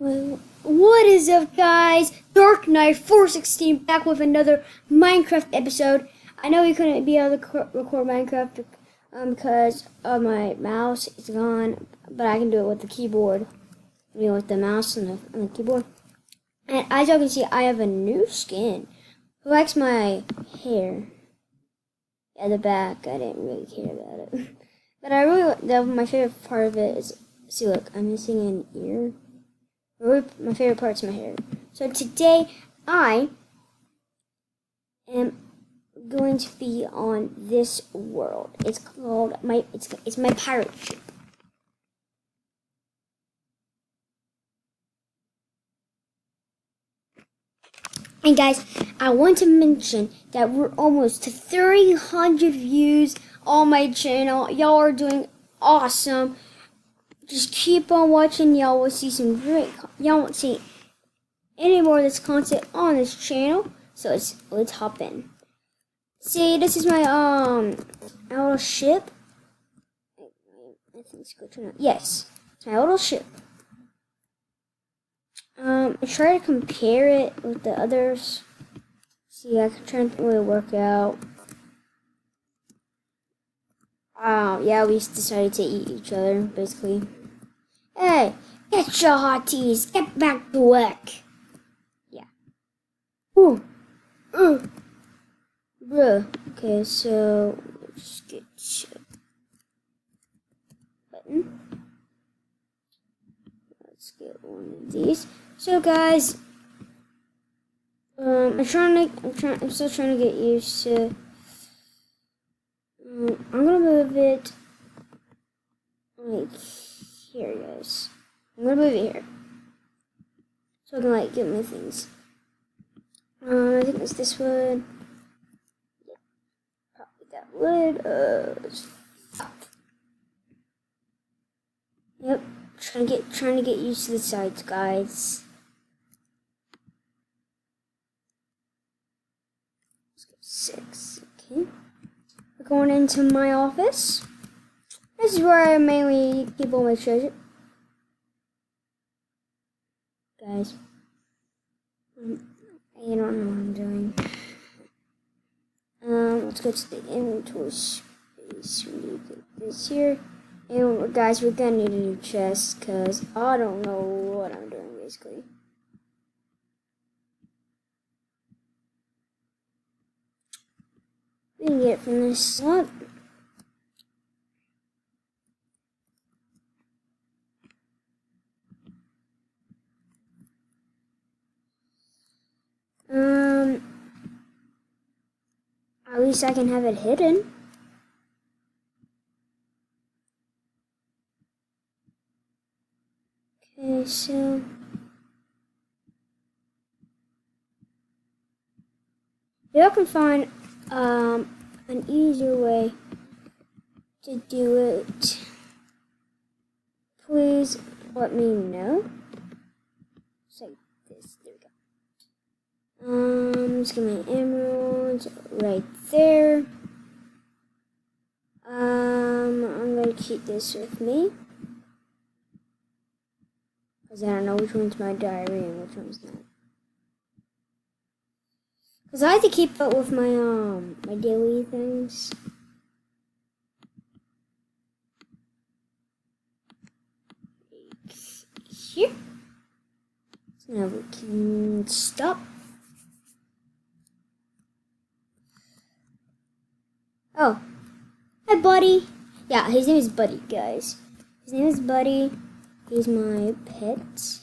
Well, what is up, guys? Dark Knight 416 back with another Minecraft episode. I know we couldn't be able to record Minecraft because my mouse is gone, but I can do it with the keyboard. With the mouse and the keyboard. And as y'all can see, I have a new skin. Who likes my hair? At the back, I didn't really care about it. But my favorite part of it is, see, look, I'm missing an ear. My favorite part's my hair. So today I am going to be on this world. It's called it's my pirate ship. And guys, I want to mention that we're almost to 300 views on my channel. Y'all are doing awesome. Just keep on watching. Y'all will see some great. Y'all won't see any more of this content on this channel. So let's hop in. See, this is my little ship. I think it's good to know. Yes, it's my little ship. I try to compare it with the others. See, I can try to really work out. Yeah, we decided to eat each other, basically. Hey, get your hotties, get back to work. Yeah. Ooh. Bruh. Okay, so let's get button. Let's get one of these. So guys, I'm still trying to get used to. I'm gonna move it like here, guys. I'm gonna move it here so I can like get my things. I think it's this one. Probably that wood. Yep. Trying to get used to the sides, guys. Let's go 6. Okay. We're going into my office. This is where I mainly keep all my treasure. Guys, I don't know what I'm doing. Let's go to the inventory space. We need this here. And guys, we're gonna need a new chest because I don't know what I'm doing basically. We can get it from this slot. At least I can have it hidden. Okay, so y'all can find an easier way to do it, please let me know. Just like this. There we go. Let's get my emeralds right there. I'm gonna keep this with me because I don't know which one's my diary and which one's not. Because I have to keep up with my my daily things. Here. So now we can stop. Oh. Hi, Buddy. Yeah, his name is Buddy, guys. His name is Buddy. He's my pet.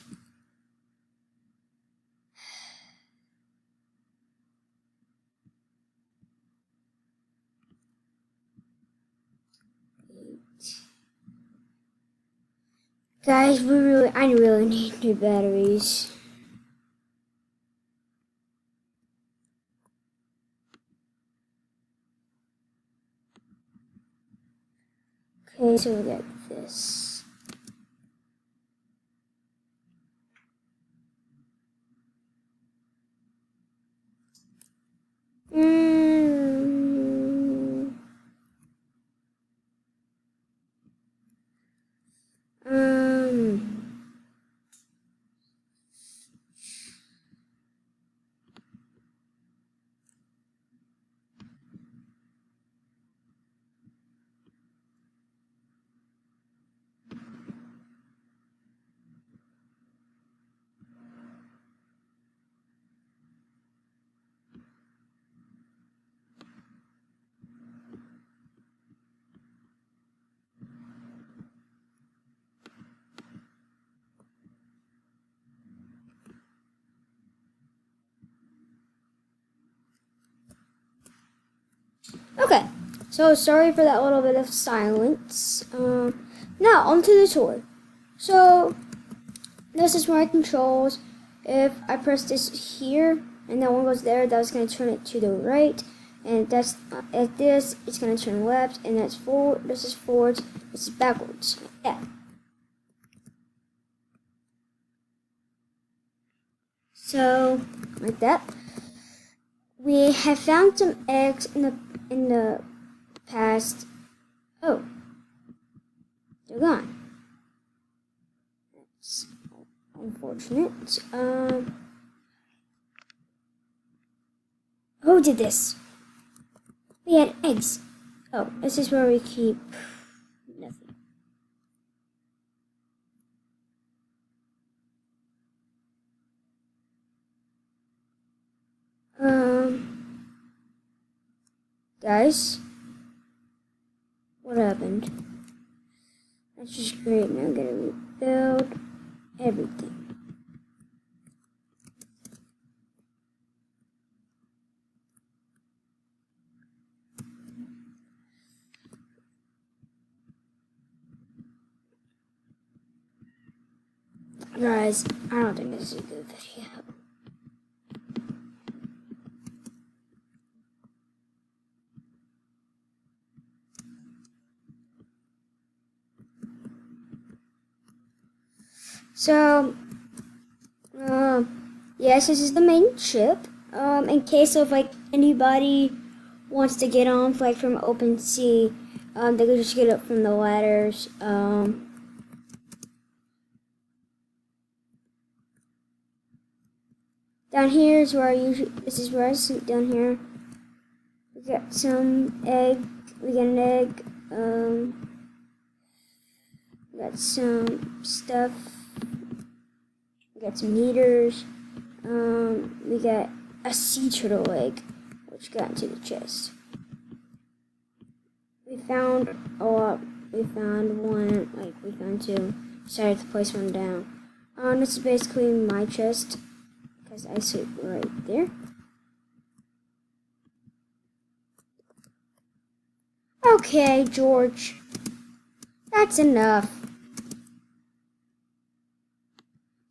Guys, I really need new batteries. Okay, so we got this. Okay, so sorry for that little bit of silence. Now onto the toy. So this is my controls. If I press this here and that one goes there, that's going to turn it to the right. And that's at this, it's going to turn left, and that's forward. This is forwards. This is backwards. Yeah. So like that. We have found some eggs in the past. Oh, they're gone. That's unfortunate. Who did this? We had eggs. Oh, this is where we keep nothing. Guys, what happened? That's just great. Now I'm gonna rebuild everything. Guys, I don't think this is a good video. So, yes, this is the main chip. In case of like anybody wants to get on like from OpenSea, they can just get it from the ladders. Down here is where I usually. This is where I sleep. Down here, we got some egg. We got an egg. We got some stuff. We got some heaters. We got a sea turtle egg, which got into the chest. We found a lot. We found one. We found two. Decided to place one down. This is basically my chest, because I sleep right there. Okay, George. That's enough.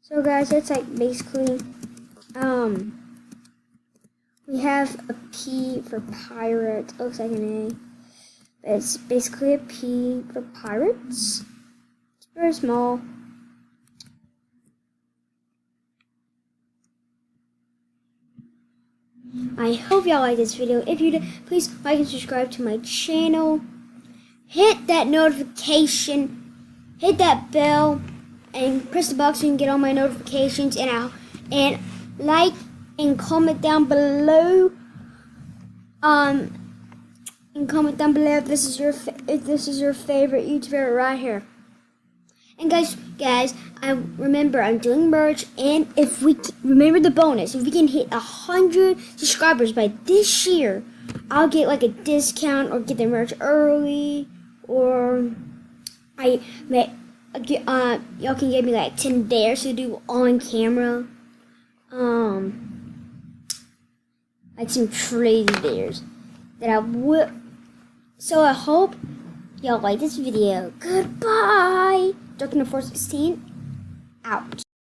So guys, it's like basically, we have a P for pirate. It looks like an A. But it's basically a P for pirates. It's very small. I hope y'all like this video. If you did, please like and subscribe to my channel. Hit that notification. Hit that bell. And press the box so you can get all my notifications, and like and comment down below. And comment down below if this is your favorite YouTuber right here. And guys, I remember I'm doing merch, and if we remember the bonus, if we can hit 100 subscribers by this year, I'll get like a discount or get the merch early, or y'all can give me like 10 dares to do on camera. Like some crazy dares that I would. So I hope y'all like this video. Goodbye. Dark Knight 416 out.